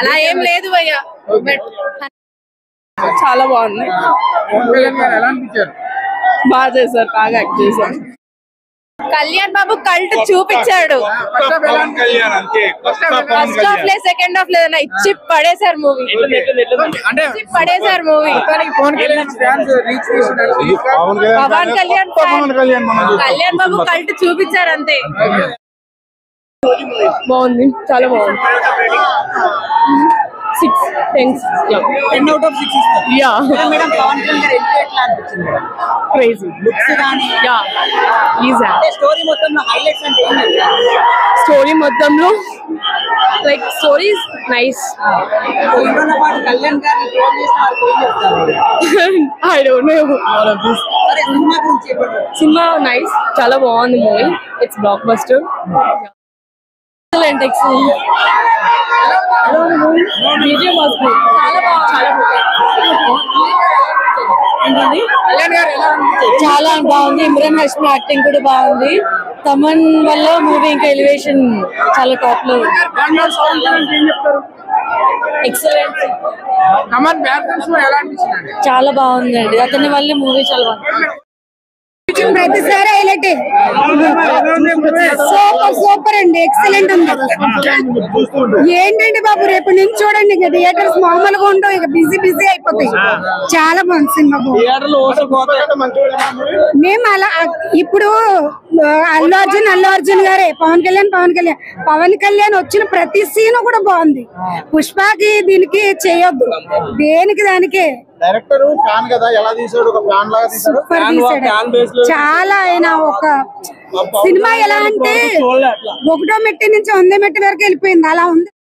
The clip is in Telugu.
అలా ఏం లేదు భయ్యా, చాలా బాగుంది. బాగా చేశారు, బాగా యాక్ట్ చేశారు. కళ్యాణ్ బాబు కల్ట్ చూపించాడు. ఫస్ట్ హాఫ్ లే సెకండ్ హాఫ్ లేదన్నా ఇచ్చి పడేశారు మూవీ. పవన్ కళ్యాణ్ కళ్యాణ్ బాబు కల్ట్ చూపించారు అంతే. బాగుంది, చాలా బాగుంది. 6 10 out of 6 yeah madam Pawan Kalyan entry etla anpichindi crazy looks gaani yeah easy ante story mottamlo highlights ante em story mottamlo like story is nice ఇంకొన్న పాట కళ్యాణ్ గారిని ట్రోల్ చేస్తున్నారు ఏం చెప్తారు I don't know all of this అరే సినిమా గురించి చెప్పండి. సినిమా నైస్, చాలా బాగుంది movie. It's block buster. excellent DJ was good. చాలా బాగుంది. ఇమ్రాన్ హష్మి యాక్టింగ్ కూడా బాగుంది. తమన్ వల్ల మూవీ ఇంకా ఎలివేషన్ చాలా టాప్ లో ఉంది. ఎక్సలెంట్. చాలా బాగుందండి, అతని వల్ల మూవీ చాలా బాగుంది. ప్రతిసారి హైలైట్. సూపర్ సూపర్ అండి, ఎక్సలెంట్ ఉంది. ఏంటండి బాబు, రేపు నుంచి చూడండి ఇక థియేటర్స్ మామూలుగా ఉండవు, ఇక బిజీ అయిపోతాయి. చాలా బాగుంది సినిమా. మేము అలా ఇప్పుడు అల్లు అర్జున్ గారే పవన్ కళ్యాణ్ వచ్చిన ప్రతి సీన్ కూడా బాగుంది. పుష్పకి దీనికి చేయొద్దు, దేనికి దానికే. డైరెక్టర్ ఫ్యాన్ కదా, ఎలా తీసాడు, ఒక ఫ్యాన్ లాగా తీసాడు. చాలా ఆయన ఒక సినిమా ఎలా అంటే 1వ మెట్టు నుంచి 100వ మెట్టు వరకు వెళ్ళిపోయింది, అలా ఉంది.